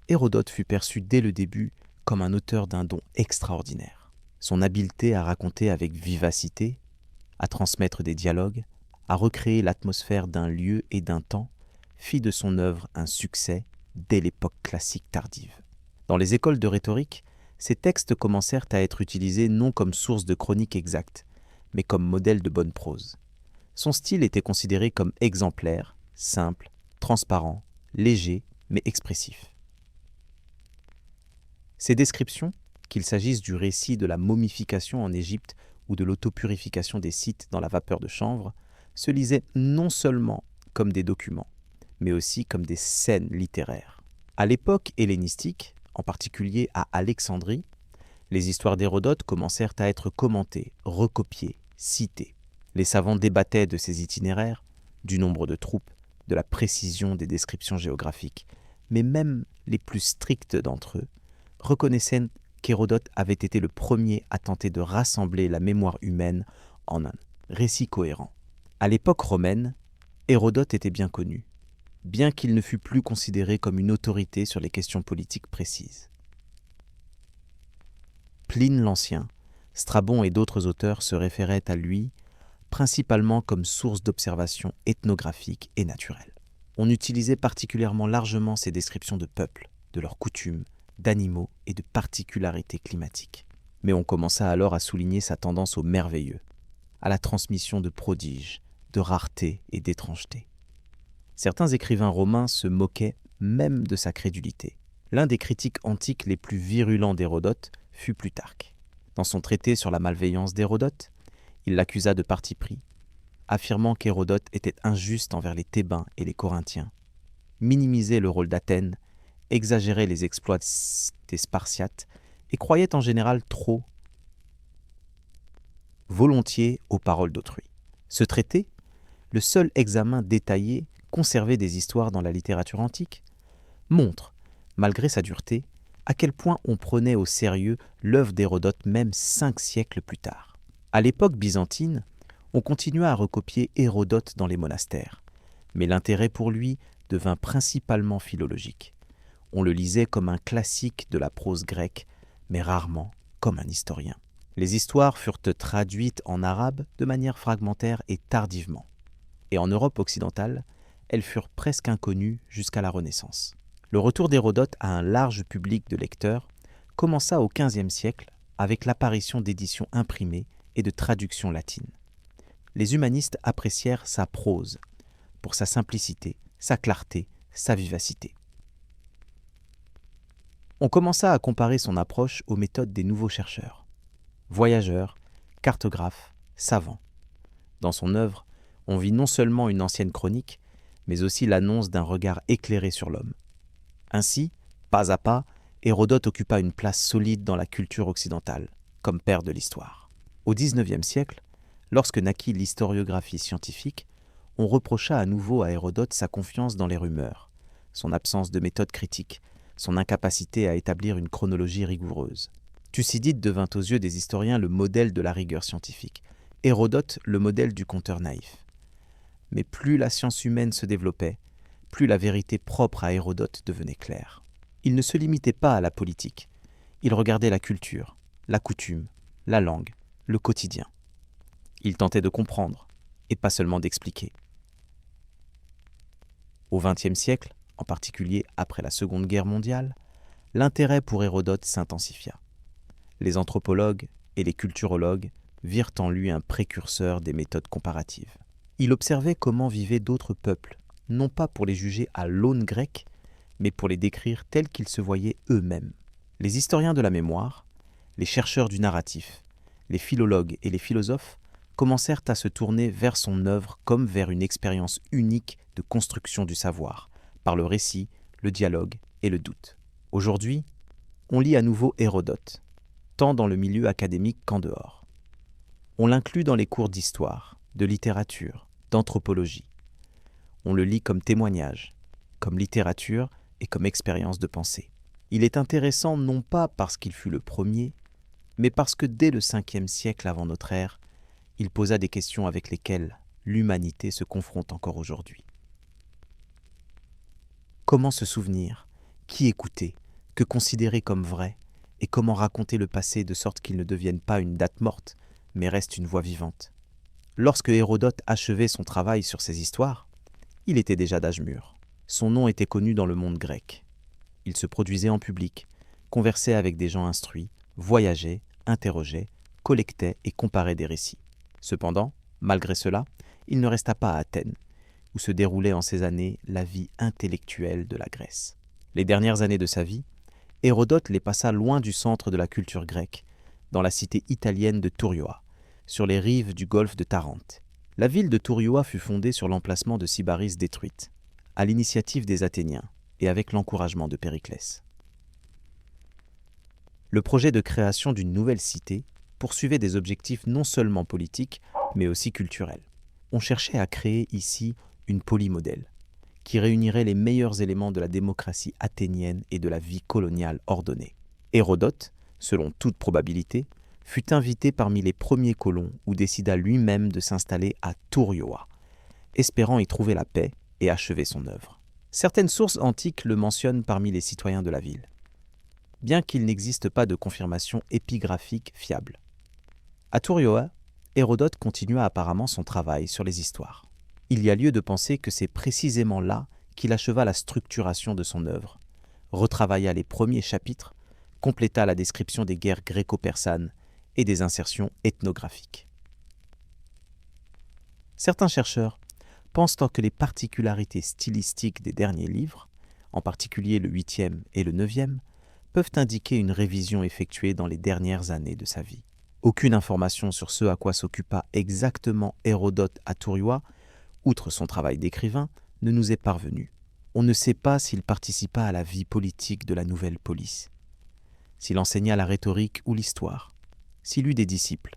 Hérodote fut perçu dès le début comme un auteur d'un don extraordinaire. Son habileté à raconter avec vivacité, à transmettre des dialogues, à recréer l'atmosphère d'un lieu et d'un temps, fit de son œuvre un succès dès l'époque classique tardive. Dans les écoles de rhétorique, ces textes commencèrent à être utilisés non comme source de chronique exacte, mais comme modèle de bonne prose. Son style était considéré comme exemplaire, simple, transparent, léger, mais expressif. Ces descriptions, qu'il s'agisse du récit de la momification en Égypte ou de l'autopurification des Scythes dans la vapeur de chanvre, se lisaient non seulement comme des documents, mais aussi comme des scènes littéraires. À l'époque hellénistique, en particulier à Alexandrie, les histoires d'Hérodote commencèrent à être commentées, recopiées, citées. Les savants débattaient de ses itinéraires, du nombre de troupes, de la précision des descriptions géographiques, mais même les plus stricts d'entre eux reconnaissaient qu'Hérodote avait été le premier à tenter de rassembler la mémoire humaine en un récit cohérent. À l'époque romaine, Hérodote était bien connu, bien qu'il ne fût plus considéré comme une autorité sur les questions politiques précises. Pline l'Ancien, Strabon et d'autres auteurs se référaient à lui principalement comme source d'observation ethnographique et naturelle. On utilisait particulièrement largement ces descriptions de peuples, de leurs coutumes, d'animaux et de particularités climatiques. Mais on commença alors à souligner sa tendance au merveilleux, à la transmission de prodiges, de rareté et d'étrangeté. Certains écrivains romains se moquaient même de sa crédulité. L'un des critiques antiques les plus virulents d'Hérodote fut Plutarque. Dans son traité sur la malveillance d'Hérodote, il l'accusa de parti pris, affirmant qu'Hérodote était injuste envers les Thébains et les Corinthiens, minimisait le rôle d'Athènes, exagérait les exploits des Spartiates et croyait en général trop volontiers aux paroles d'autrui. Ce traité, le seul examen détaillé conservé des histoires dans la littérature antique, montre, malgré sa dureté, à quel point on prenait au sérieux l'œuvre d'Hérodote même 5 siècles plus tard. À l'époque byzantine, on continua à recopier Hérodote dans les monastères, mais l'intérêt pour lui devint principalement philologique. On le lisait comme un classique de la prose grecque, mais rarement comme un historien. Les histoires furent traduites en arabe de manière fragmentaire et tardivement. Et en Europe occidentale, elles furent presque inconnues jusqu'à la Renaissance. Le retour d'Hérodote à un large public de lecteurs commença au XVe siècle avec l'apparition d'éditions imprimées et de traductions latines. Les humanistes apprécièrent sa prose pour sa simplicité, sa clarté, sa vivacité. On commença à comparer son approche aux méthodes des nouveaux chercheurs, voyageurs, cartographes, savants. Dans son œuvre, on vit non seulement une ancienne chronique, mais aussi l'annonce d'un regard éclairé sur l'homme. Ainsi, pas à pas, Hérodote occupa une place solide dans la culture occidentale, comme père de l'histoire. Au XIXe siècle, lorsque naquit l'historiographie scientifique, on reprocha à nouveau à Hérodote sa confiance dans les rumeurs, son absence de méthode critique, son incapacité à établir une chronologie rigoureuse. Thucydide devint aux yeux des historiens le modèle de la rigueur scientifique, Hérodote le modèle du conteur naïf. Mais plus la science humaine se développait, plus la vérité propre à Hérodote devenait claire. Il ne se limitait pas à la politique, il regardait la culture, la coutume, la langue, le quotidien. Il tentait de comprendre, et pas seulement d'expliquer. Au XXe siècle, en particulier après la Seconde Guerre mondiale, l'intérêt pour Hérodote s'intensifia. Les anthropologues et les culturologues virent en lui un précurseur des méthodes comparatives. Il observait comment vivaient d'autres peuples, non pas pour les juger à l'aune grecque, mais pour les décrire tels qu'ils se voyaient eux-mêmes. Les historiens de la mémoire, les chercheurs du narratif, les philologues et les philosophes commencèrent à se tourner vers son œuvre comme vers une expérience unique de construction du savoir, par le récit, le dialogue et le doute. Aujourd'hui, on lit à nouveau Hérodote, tant dans le milieu académique qu'en dehors. On l'inclut dans les cours d'histoire, de littérature, d'anthropologie. On le lit comme témoignage, comme littérature et comme expérience de pensée. Il est intéressant non pas parce qu'il fut le premier, mais parce que dès le 5e siècle avant notre ère, il posa des questions avec lesquelles l'humanité se confronte encore aujourd'hui. Comment se souvenir? Qui écouter? Que considérer comme vrai? Et comment raconter le passé de sorte qu'il ne devienne pas une date morte, mais reste une voix vivante? Lorsque Hérodote achevait son travail sur ces histoires, il était déjà d'âge mûr. Son nom était connu dans le monde grec. Il se produisait en public, conversait avec des gens instruits, voyageait, interrogeait, collectait et comparait des récits. Cependant, malgré cela, il ne resta pas à Athènes, où se déroulait en ces années la vie intellectuelle de la Grèce. Les dernières années de sa vie, Hérodote les passa loin du centre de la culture grecque, dans la cité italienne de Turioa, sur les rives du golfe de Tarente. La ville de Turioa fut fondée sur l'emplacement de Sybaris détruite, à l'initiative des Athéniens et avec l'encouragement de Périclès. Le projet de création d'une nouvelle cité poursuivait des objectifs non seulement politiques, mais aussi culturels. On cherchait à créer ici une polymodèle, qui réunirait les meilleurs éléments de la démocratie athénienne et de la vie coloniale ordonnée. Hérodote, selon toute probabilité, fut invité parmi les premiers colons ou décida lui-même de s'installer à Turioa, espérant y trouver la paix et achever son œuvre. Certaines sources antiques le mentionnent parmi les citoyens de la ville, bien qu'il n'existe pas de confirmation épigraphique fiable. À Turioa, Hérodote continua apparemment son travail sur les histoires. Il y a lieu de penser que c'est précisément là qu'il acheva la structuration de son œuvre, retravailla les premiers chapitres, compléta la description des guerres gréco-persanes et des insertions ethnographiques. Certains chercheurs pensent que les particularités stylistiques des derniers livres, en particulier le 8e et le 9e, peuvent indiquer une révision effectuée dans les dernières années de sa vie. Aucune information sur ce à quoi s'occupa exactement Hérodote à Turioa, outre son travail d'écrivain, ne nous est parvenue. On ne sait pas s'il participa à la vie politique de la nouvelle police, s'il enseigna la rhétorique ou l'histoire, s'il eut des disciples.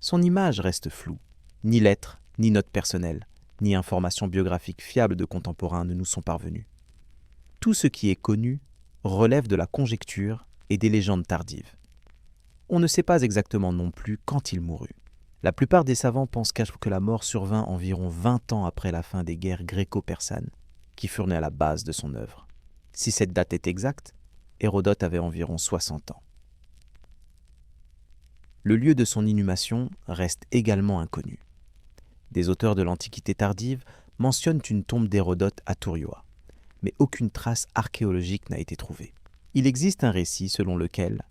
Son image reste floue. Ni lettres, ni notes personnelles, ni informations biographiques fiables de contemporains ne nous sont parvenues. Tout ce qui est connu relève de la conjecture et des légendes tardives. On ne sait pas exactement non plus quand il mourut. La plupart des savants pensent que la mort survint environ 20 ans après la fin des guerres gréco-persanes, qui furent nées à la base de son œuvre. Si cette date est exacte, Hérodote avait environ 60 ans. Le lieu de son inhumation reste également inconnu. Des auteurs de l'Antiquité tardive mentionnent une tombe d'Hérodote à Turioa, mais aucune trace archéologique n'a été trouvée. Il existe un récit selon lequel,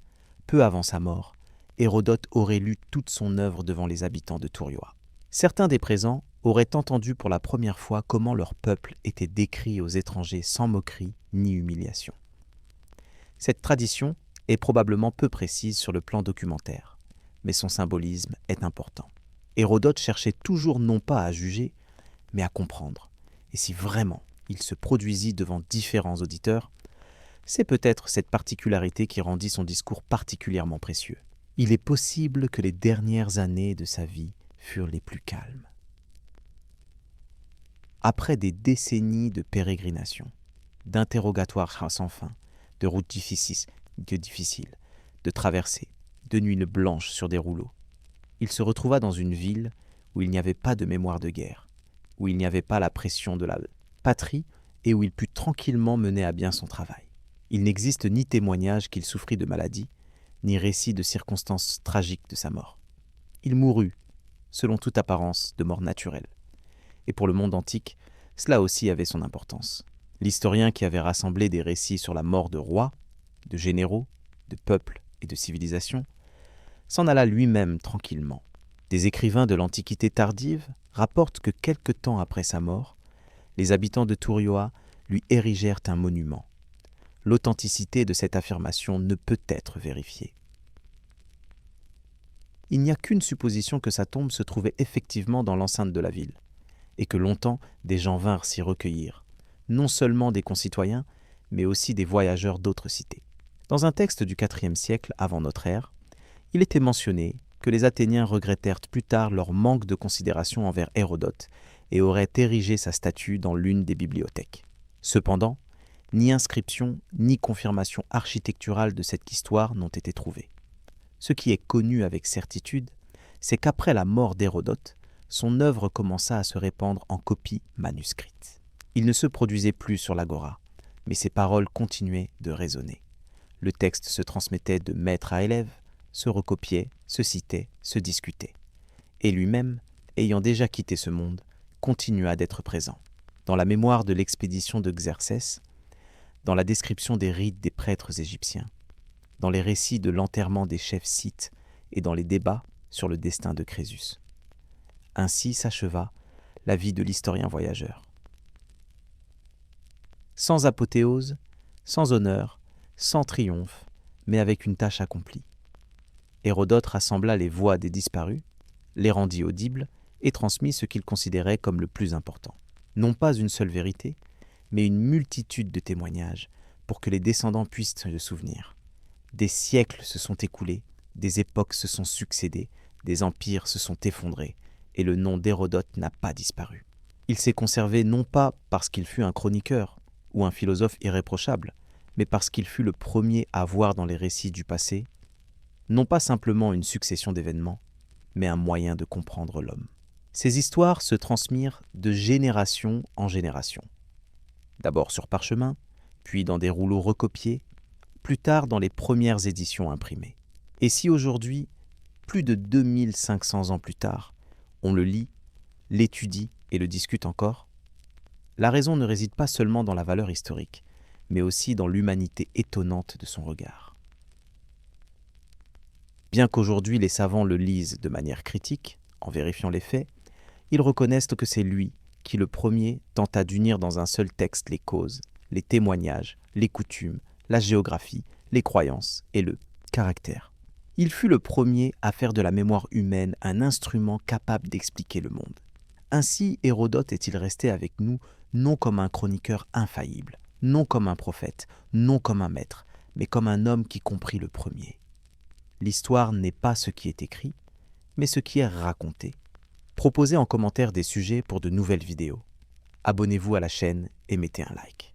peu avant sa mort, Hérodote aurait lu toute son œuvre devant les habitants de Turioa. Certains des présents auraient entendu pour la première fois comment leur peuple était décrit aux étrangers sans moquerie ni humiliation. Cette tradition est probablement peu précise sur le plan documentaire, mais son symbolisme est important. Hérodote cherchait toujours non pas à juger, mais à comprendre. Et si vraiment il se produisit devant différents auditeurs, c'est peut-être cette particularité qui rendit son discours particulièrement précieux. Il est possible que les dernières années de sa vie furent les plus calmes. Après des décennies de pérégrinations, d'interrogatoires sans fin, de routes difficiles, de traversées, de nuits blanches sur des rouleaux, il se retrouva dans une ville où il n'y avait pas de mémoire de guerre, où il n'y avait pas la pression de la patrie et où il put tranquillement mener à bien son travail. Il n'existe ni témoignage qu'il souffrit de maladie, ni récit de circonstances tragiques de sa mort. Il mourut, selon toute apparence, de mort naturelle. Et pour le monde antique, cela aussi avait son importance. L'historien qui avait rassemblé des récits sur la mort de rois, de généraux, de peuples et de civilisations, s'en alla lui-même tranquillement. Des écrivains de l'Antiquité tardive rapportent que quelque temps après sa mort, les habitants de Turioa lui érigèrent un monument. L'authenticité de cette affirmation ne peut être vérifiée. Il n'y a qu'une supposition que sa tombe se trouvait effectivement dans l'enceinte de la ville, et que longtemps des gens vinrent s'y recueillir, non seulement des concitoyens, mais aussi des voyageurs d'autres cités. Dans un texte du IVe siècle avant notre ère, il était mentionné que les Athéniens regrettèrent plus tard leur manque de considération envers Hérodote et auraient érigé sa statue dans l'une des bibliothèques. Cependant, ni inscription ni confirmation architecturale de cette histoire n'ont été trouvées. Ce qui est connu avec certitude, c'est qu'après la mort d'Hérodote, son œuvre commença à se répandre en copies manuscrites. Il ne se produisait plus sur l'agora, mais ses paroles continuaient de résonner. Le texte se transmettait de maître à élève, se recopiait, se citait, se discutait. Et lui-même, ayant déjà quitté ce monde, continua d'être présent. Dans la mémoire de l'expédition de Xerxès, dans la description des rites des prêtres égyptiens, dans les récits de l'enterrement des chefs scythes et dans les débats sur le destin de Crésus. Ainsi s'acheva la vie de l'historien voyageur. Sans apothéose, sans honneur, sans triomphe, mais avec une tâche accomplie. Hérodote rassembla les voix des disparus, les rendit audibles et transmit ce qu'il considérait comme le plus important. Non pas une seule vérité, mais une multitude de témoignages pour que les descendants puissent se souvenir. Des siècles se sont écoulés, des époques se sont succédées, des empires se sont effondrés, et le nom d'Hérodote n'a pas disparu. Il s'est conservé non pas parce qu'il fut un chroniqueur ou un philosophe irréprochable, mais parce qu'il fut le premier à voir dans les récits du passé, non pas simplement une succession d'événements, mais un moyen de comprendre l'homme. Ces histoires se transmirent de génération en génération. D'abord sur parchemin, puis dans des rouleaux recopiés, plus tard dans les premières éditions imprimées. Et si aujourd'hui, plus de 2500 ans plus tard, on le lit, l'étudie et le discute encore, la raison ne réside pas seulement dans la valeur historique, mais aussi dans l'humanité étonnante de son regard. Bien qu'aujourd'hui les savants le lisent de manière critique, en vérifiant les faits, ils reconnaissent que c'est lui qui, le premier, tenta d'unir dans un seul texte les causes, les témoignages, les coutumes, la géographie, les croyances et le caractère. Il fut le premier à faire de la mémoire humaine un instrument capable d'expliquer le monde. Ainsi, Hérodote est-il resté avec nous non comme un chroniqueur infaillible, non comme un prophète, non comme un maître, mais comme un homme qui comprit le premier. L'histoire n'est pas ce qui est écrit, mais ce qui est raconté. Proposez en commentaire des sujets pour de nouvelles vidéos. Abonnez-vous à la chaîne et mettez un like.